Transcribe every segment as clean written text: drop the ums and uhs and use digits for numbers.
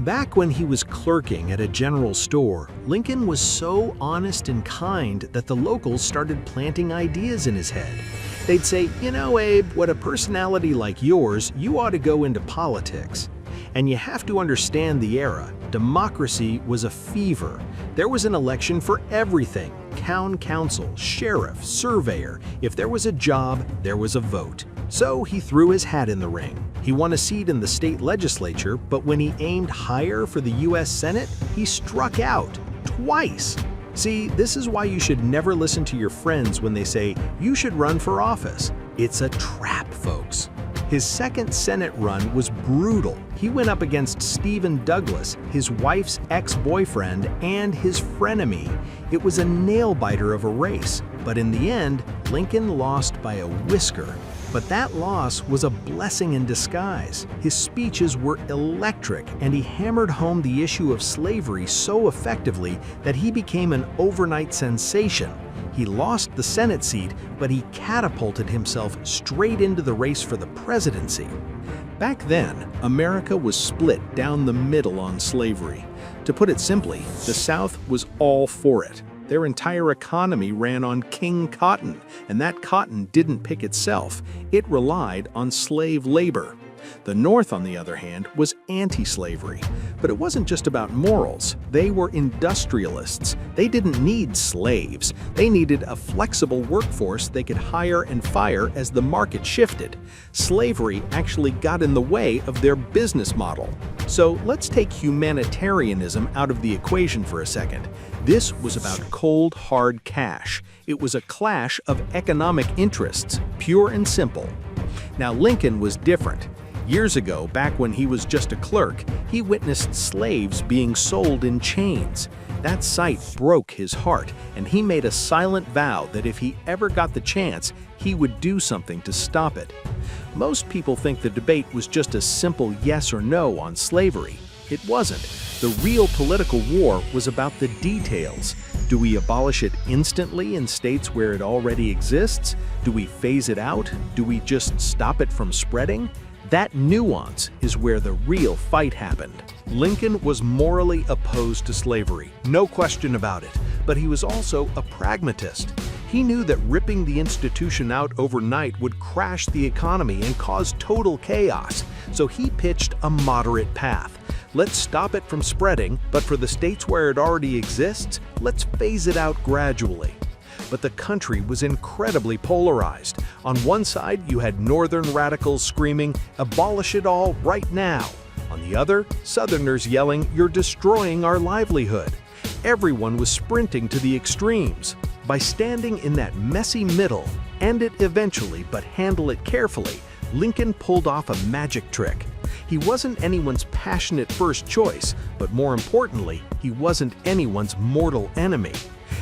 Back when he was clerking at a general store, Lincoln was so honest and kind that the locals started planting ideas in his head. They'd say, "You know, Abe, what a personality like yours, you ought to go into politics." And you have to understand the era. Democracy was a fever. There was an election for everything: town council, sheriff, surveyor. If there was a job, there was a vote. So he threw his hat in the ring. He won a seat in the state legislature, but when he aimed higher for the U.S. Senate, he struck out twice. See, this is why you should never listen to your friends when they say you should run for office. It's a trap, folks. His second Senate run was brutal. He went up against Stephen Douglas, his wife's ex-boyfriend, and his frenemy. It was a nail-biter of a race, but in the end, Lincoln lost by a whisker. But that loss was a blessing in disguise. His speeches were electric, and he hammered home the issue of slavery so effectively that he became an overnight sensation. He lost the Senate seat, but he catapulted himself straight into the race for the presidency. Back then, America was split down the middle on slavery. To put it simply, the South was all for it. Their entire economy ran on king cotton, and that cotton didn't pick itself. It relied on slave labor. The North, on the other hand, was anti-slavery. But it wasn't just about morals. They were industrialists. They didn't need slaves. They needed a flexible workforce they could hire and fire as the market shifted. Slavery actually got in the way of their business model. So let's take humanitarianism out of the equation for a second. This was about cold, hard cash. It was a clash of economic interests, pure and simple. Now, Lincoln was different. Years ago, back when he was just a clerk, he witnessed slaves being sold in chains. That sight broke his heart, and he made a silent vow that if he ever got the chance, he would do something to stop it. Most people think the debate was just a simple yes or no on slavery. It wasn't. The real political war was about the details. Do we abolish it instantly in states where it already exists? Do we phase it out? Do we just stop it from spreading? That nuance is where the real fight happened. Lincoln was morally opposed to slavery, no question about it, but he was also a pragmatist. He knew that ripping the institution out overnight would crash the economy and cause total chaos, so he pitched a moderate path. Let's stop it from spreading, but for the states where it already exists, let's phase it out gradually. But the country was incredibly polarized. On one side, you had Northern radicals screaming, "Abolish it all right now." On the other, Southerners yelling, "You're destroying our livelihood." Everyone was sprinting to the extremes. By standing in that messy middle, end it eventually but handle it carefully, Lincoln pulled off a magic trick. He wasn't anyone's passionate first choice, but more importantly, he wasn't anyone's mortal enemy.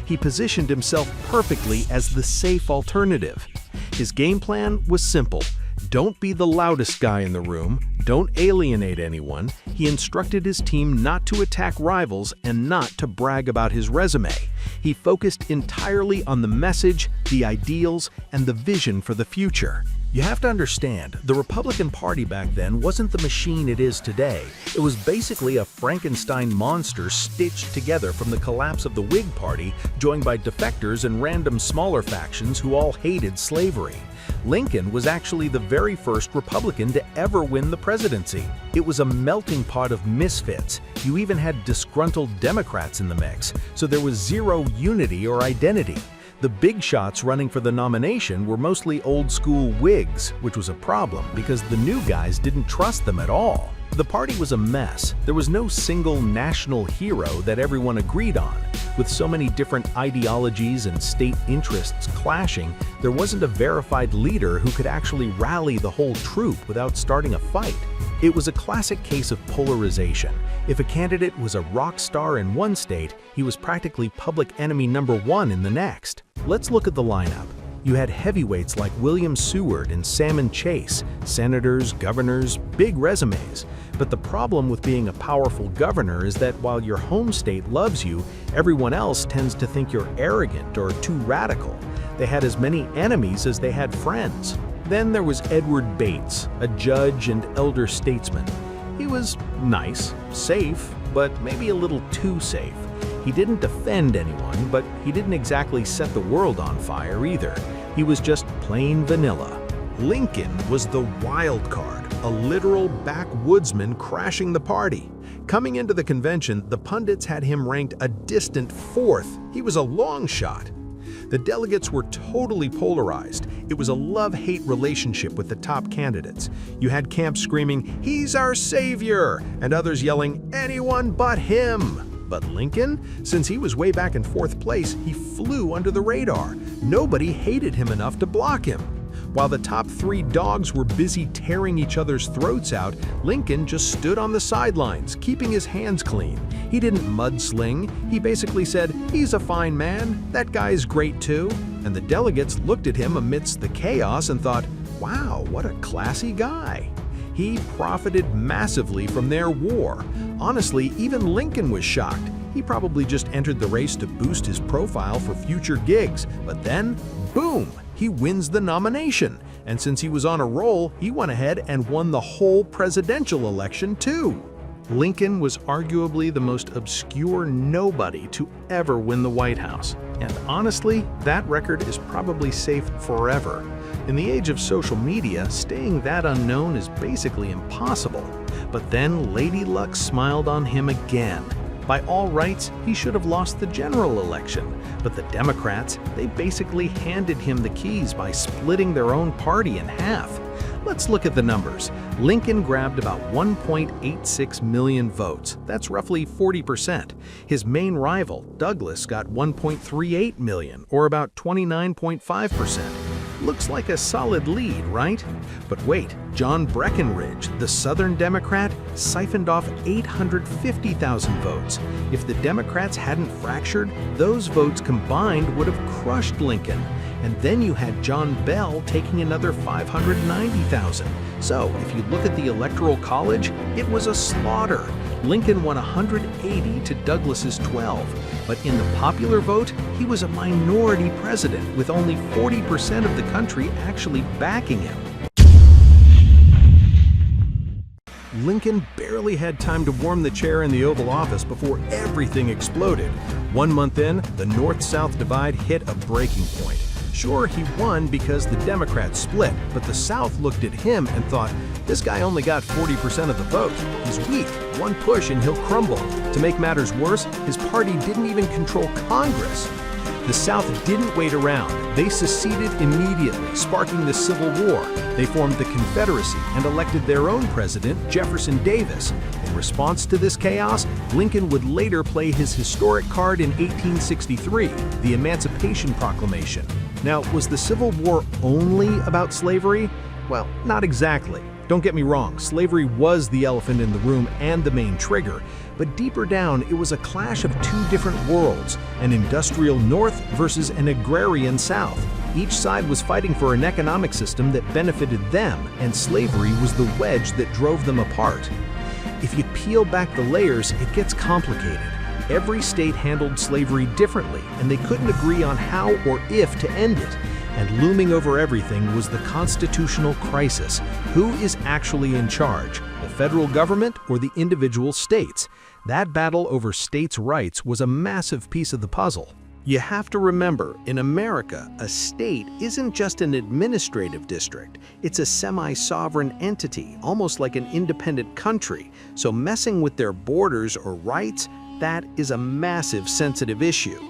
He positioned himself perfectly as the safe alternative. His game plan was simple. Don't be the loudest guy in the room, don't alienate anyone. He instructed his team not to attack rivals and not to brag about his resume. He focused entirely on the message, the ideals, and the vision for the future. You have to understand, the Republican Party back then wasn't the machine it is today. It was basically a Frankenstein monster stitched together from the collapse of the Whig Party, joined by defectors and random smaller factions who all hated slavery. Lincoln was actually the very first Republican to ever win the presidency. It was a melting pot of misfits. You even had disgruntled Democrats in the mix, so there was zero unity or identity. The big shots running for the nomination were mostly old-school Whigs, which was a problem because the new guys didn't trust them at all. The party was a mess. There was no single national hero that everyone agreed on. With so many different ideologies and state interests clashing, there wasn't a verified leader who could actually rally the whole troop without starting a fight. It was a classic case of polarization. If a candidate was a rock star in one state, he was practically public enemy number one in the next. Let's look at the lineup. You had heavyweights like William Seward and Salmon Chase, senators, governors, big resumes. But the problem with being a powerful governor is that while your home state loves you, everyone else tends to think you're arrogant or too radical. They had as many enemies as they had friends. Then there was Edward Bates, a judge and elder statesman. He He was nice, safe, but maybe a little too safe. He didn't offend anyone, but he didn't exactly set the world on fire either. He was just plain vanilla. Lincoln was the wild card, a literal backwoodsman crashing the party. Coming into the convention, the pundits had him ranked a distant 4th. He was a long shot. The delegates were totally polarized. It was a love-hate relationship with the top candidates. You had camps screaming, "He's our savior," and others yelling, "Anyone but him." But Lincoln, since he was way back in 4th place, he flew under the radar. Nobody hated him enough to block him. While the top 3 dogs were busy tearing each other's throats out, Lincoln just stood on the sidelines, keeping his hands clean. He didn't mudsling. He basically said, "He's a fine man. That guy's great too." And the delegates looked at him amidst the chaos and thought, "Wow, what a classy guy." He profited massively from their war. Honestly, even Lincoln was shocked. He probably just entered the race to boost his profile for future gigs. But then, boom! He wins the nomination, and since he was on a roll, he went ahead and won the whole presidential election too. Lincoln was arguably the most obscure nobody to ever win the White House, and honestly, that record is probably safe forever. In the age of social media, staying that unknown is basically impossible. But then Lady Luck smiled on him again. By all rights, he should have lost the general election, but the Democrats, they basically handed him the keys by splitting their own party in half. Let's look at the numbers. Lincoln grabbed about 1.86 million votes. That's roughly 40%. His main rival, Douglas, got 1.38 million, or about 29.5%. Looks like a solid lead, right? But wait, John Breckinridge, the Southern Democrat, siphoned off 850,000 votes. If the Democrats hadn't fractured, those votes combined would have crushed Lincoln. And then you had John Bell taking another 590,000. So if you look at the Electoral College, it was a slaughter. Lincoln won 180 to Douglas's 12. But in the popular vote, he was a minority president with only 40% of the country actually backing him. Lincoln barely had time to warm the chair in the Oval Office before everything exploded. 1 month in, the North-South divide hit a breaking point. Sure, he won because the Democrats split, but the South looked at him and thought, this guy only got 40% of the vote. He's weak. One push and he'll crumble. To make matters worse, his party didn't even control Congress. The South didn't wait around. They seceded immediately, sparking the Civil War. They formed the Confederacy and elected their own president, Jefferson Davis. In response to this chaos, Lincoln would later play his historic card in 1863, the Emancipation Proclamation. Now, was the Civil War only about slavery? Well, not exactly. Don't get me wrong, slavery was the elephant in the room and the main trigger, but deeper down, it was a clash of 2 different worlds, an industrial North versus an agrarian South. Each side was fighting for an economic system that benefited them, and slavery was the wedge that drove them apart. If you peel back the layers, it gets complicated. Every state handled slavery differently, and they couldn't agree on how or if to end it. And looming over everything was the constitutional crisis. Who is actually in charge, the federal government or the individual states? That battle over states' rights was a massive piece of the puzzle. You have to remember, in America, a state isn't just an administrative district. It's a semi-sovereign entity, almost like an independent country. So messing with their borders or rights, that is a massive sensitive issue.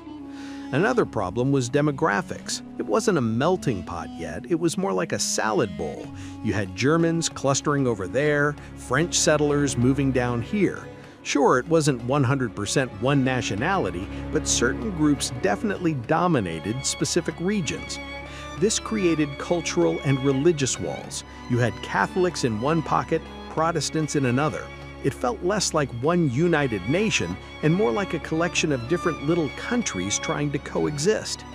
Another problem was demographics. It wasn't a melting pot yet, it was more like a salad bowl. You had Germans clustering over there, French settlers moving down here. Sure, it wasn't 100% one nationality, but certain groups definitely dominated specific regions. This created cultural and religious walls. You had Catholics in one pocket, Protestants in another. It felt less like one united nation and more like a collection of different little countries trying to coexist.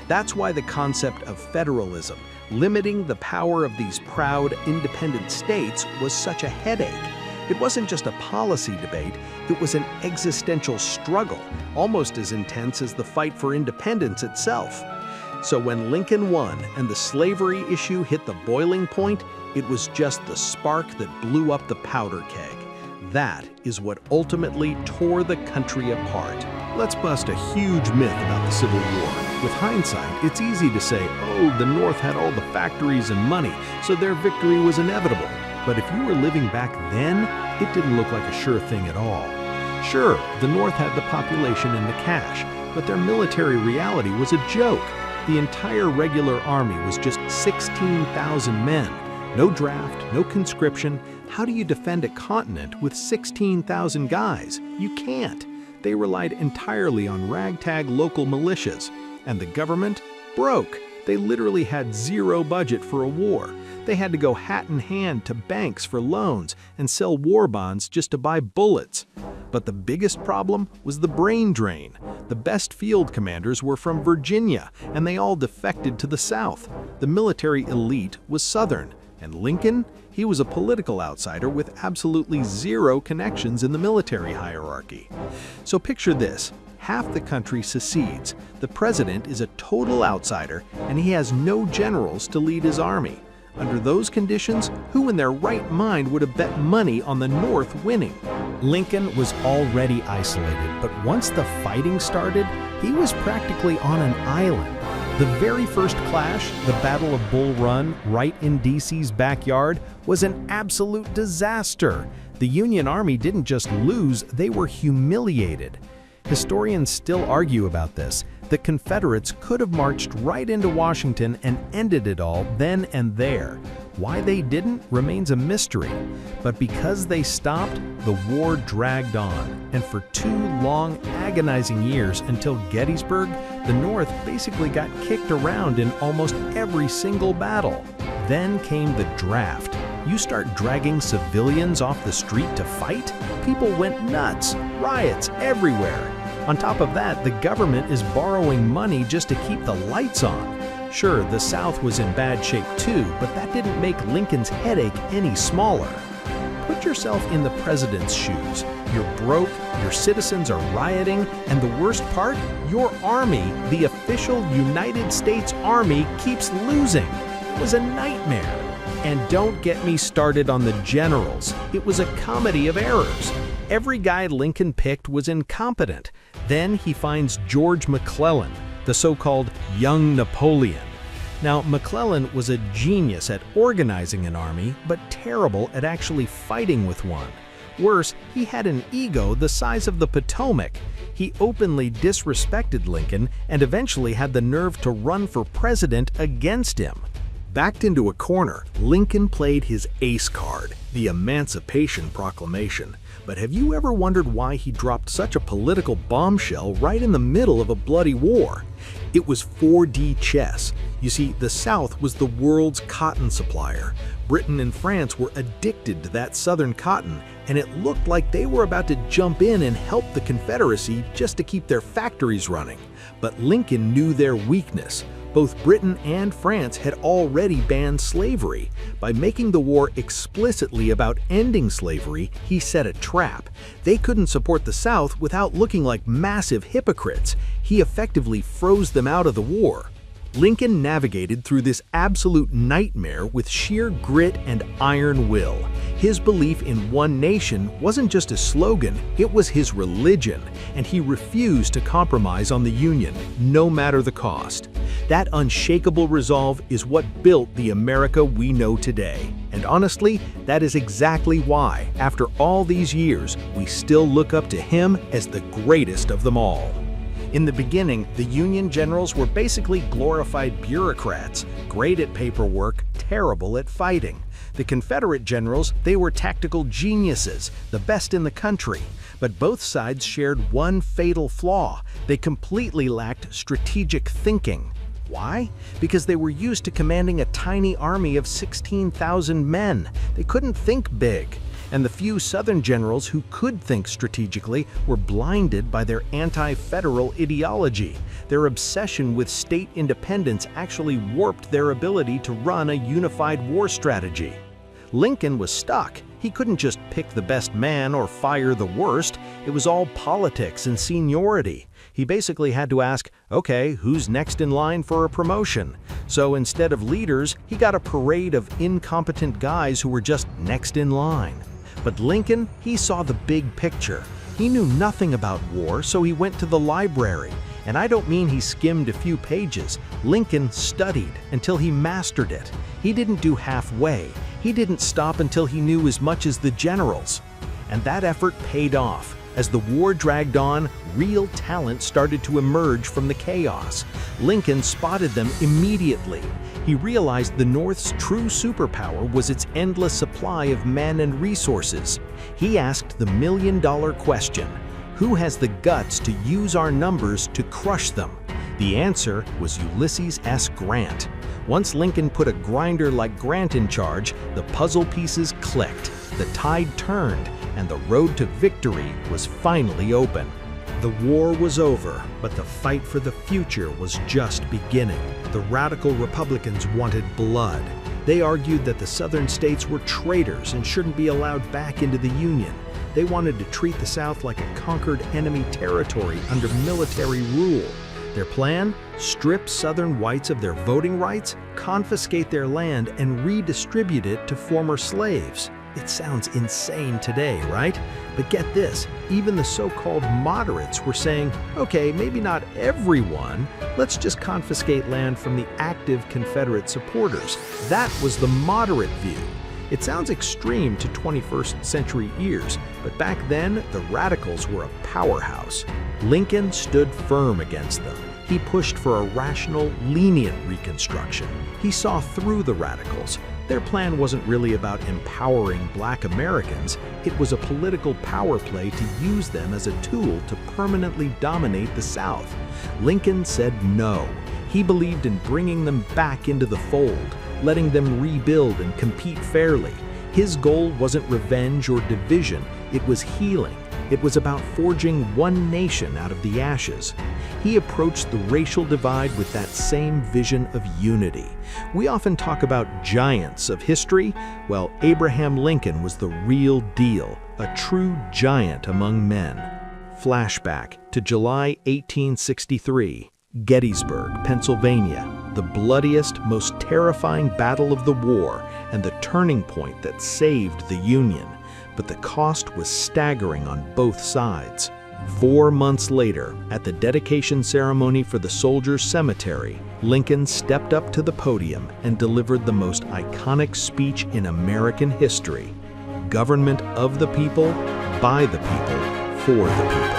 That's why the concept of federalism, limiting the power of these proud, independent states, was such a headache. It wasn't just a policy debate, it was an existential struggle, almost as intense as the fight for independence itself. So when Lincoln won and the slavery issue hit the boiling point, it was just the spark that blew up the powder keg. That is what ultimately tore the country apart. Let's bust a huge myth about the Civil War. With hindsight, it's easy to say, oh, the North had all the factories and money, so their victory was inevitable. But if you were living back then, it didn't look like a sure thing at all. Sure, the North had the population and the cash, but their military reality was a joke. The entire regular army was just 16,000 men. No draft, no conscription. How do you defend a continent with 16,000 guys? You can't. They relied entirely on ragtag local militias. And the government? Broke. They literally had zero budget for a war. They had to go hat in hand to banks for loans and sell war bonds just to buy bullets. But the biggest problem was the brain drain. The best field commanders were from Virginia, and they all defected to the South. The military elite was Southern. And Lincoln? He was a political outsider with absolutely zero connections in the military hierarchy. So picture this. Half the country secedes. The president is a total outsider, and he has no generals to lead his army. Under those conditions, who in their right mind would have bet money on the North winning? Lincoln was already isolated, but once the fighting started, he was practically on an island. The very first clash, the Battle of Bull Run, right in D.C.'s backyard, was an absolute disaster. The Union Army didn't just lose, they were humiliated. Historians still argue about this. The Confederates could have marched right into Washington and ended it all then and there. Why they didn't remains a mystery. But because they stopped, the war dragged on. And for 2 long, agonizing years until Gettysburg, the North basically got kicked around in almost every single battle. Then came the draft. You start dragging civilians off the street to fight? People went nuts. Riots everywhere. On top of that, the government is borrowing money just to keep the lights on. Sure, the South was in bad shape too, but that didn't make Lincoln's headache any smaller. Put yourself in the president's shoes. You're broke, your citizens are rioting, and the worst part, your army, the official United States Army, keeps losing. It was a nightmare. And don't get me started on the generals. It was a comedy of errors. Every guy Lincoln picked was incompetent. Then he finds George McClellan, the so-called young Napoleon. Now, McClellan was a genius at organizing an army, but terrible at actually fighting with one. Worse, he had an ego the size of the Potomac. He openly disrespected Lincoln and eventually had the nerve to run for president against him. Backed into a corner, Lincoln played his ace card, the Emancipation Proclamation. But have you ever wondered why he dropped such a political bombshell right in the middle of a bloody war? It was 4D chess. You see, the South was the world's cotton supplier. Britain and France were addicted to that Southern cotton, and it looked like they were about to jump in and help the Confederacy just to keep their factories running. But Lincoln knew their weakness. Both Britain and France had already banned slavery. By making the war explicitly about ending slavery, he set a trap. They couldn't support the South without looking like massive hypocrites. He effectively froze them out of the war. Lincoln navigated through this absolute nightmare with sheer grit and iron will. His belief in one nation wasn't just a slogan, it was his religion, and he refused to compromise on the Union, no matter the cost. That unshakable resolve is what built the America we know today. And honestly, that is exactly why, after all these years, we still look up to him as the greatest of them all. In the beginning, the Union generals were basically glorified bureaucrats, great at paperwork, terrible at fighting. The Confederate generals, they were tactical geniuses, the best in the country. But both sides shared one fatal flaw. They completely lacked strategic thinking. Why? Because they were used to commanding a tiny army of 16,000 men. They couldn't think big. And the few Southern generals who could think strategically were blinded by their anti-federal ideology. Their obsession with state independence actually warped their ability to run a unified war strategy. Lincoln was stuck. He couldn't just pick the best man or fire the worst. It was all politics and seniority. He basically had to ask, okay, who's next in line for a promotion? So instead of leaders, he got a parade of incompetent guys who were just next in line. But Lincoln, he saw the big picture. He knew nothing about war, so he went to the library. And I don't mean he skimmed a few pages. Lincoln studied until he mastered it. He didn't do halfway. He didn't stop until he knew as much as the generals. And that effort paid off. As the war dragged on, real talent started to emerge from the chaos. Lincoln spotted them immediately. He realized the North's true superpower was its endless supply of men and resources. He asked the million-dollar question: who has the guts to use our numbers to crush them? The answer was Ulysses S. Grant. Once Lincoln put a grinder like Grant in charge, the puzzle pieces clicked, the tide turned, and the road to victory was finally open. The war was over, but the fight for the future was just beginning. The radical Republicans wanted blood. They argued that the Southern states were traitors and shouldn't be allowed back into the Union. They wanted to treat the South like a conquered enemy territory under military rule. Their plan? Strip Southern whites of their voting rights, confiscate their land, and redistribute it to former slaves. It sounds insane today, right? But get this, even the so-called moderates were saying, okay, maybe not everyone, let's just confiscate land from the active Confederate supporters. That was the moderate view. It sounds extreme to 21st century ears, but back then, the radicals were a powerhouse. Lincoln stood firm against them. He pushed for a rational, lenient Reconstruction. He saw through the radicals. Their plan wasn't really about empowering Black Americans. It was a political power play to use them as a tool to permanently dominate the South. Lincoln said no. He believed in bringing them back into the fold, letting them rebuild and compete fairly. His goal wasn't revenge or division, it was healing. It was about forging one nation out of the ashes. He approached the racial divide with that same vision of unity. We often talk about giants of history. Well, Abraham Lincoln was the real deal, a true giant among men. Flashback to July 1863, Gettysburg, Pennsylvania, the bloodiest, most terrifying battle of the war and the turning point that saved the Union. But the cost was staggering on both sides. 4 months later, at the dedication ceremony for the Soldiers' Cemetery, Lincoln stepped up to the podium and delivered the most iconic speech in American history: government of the people, by the people, for the people.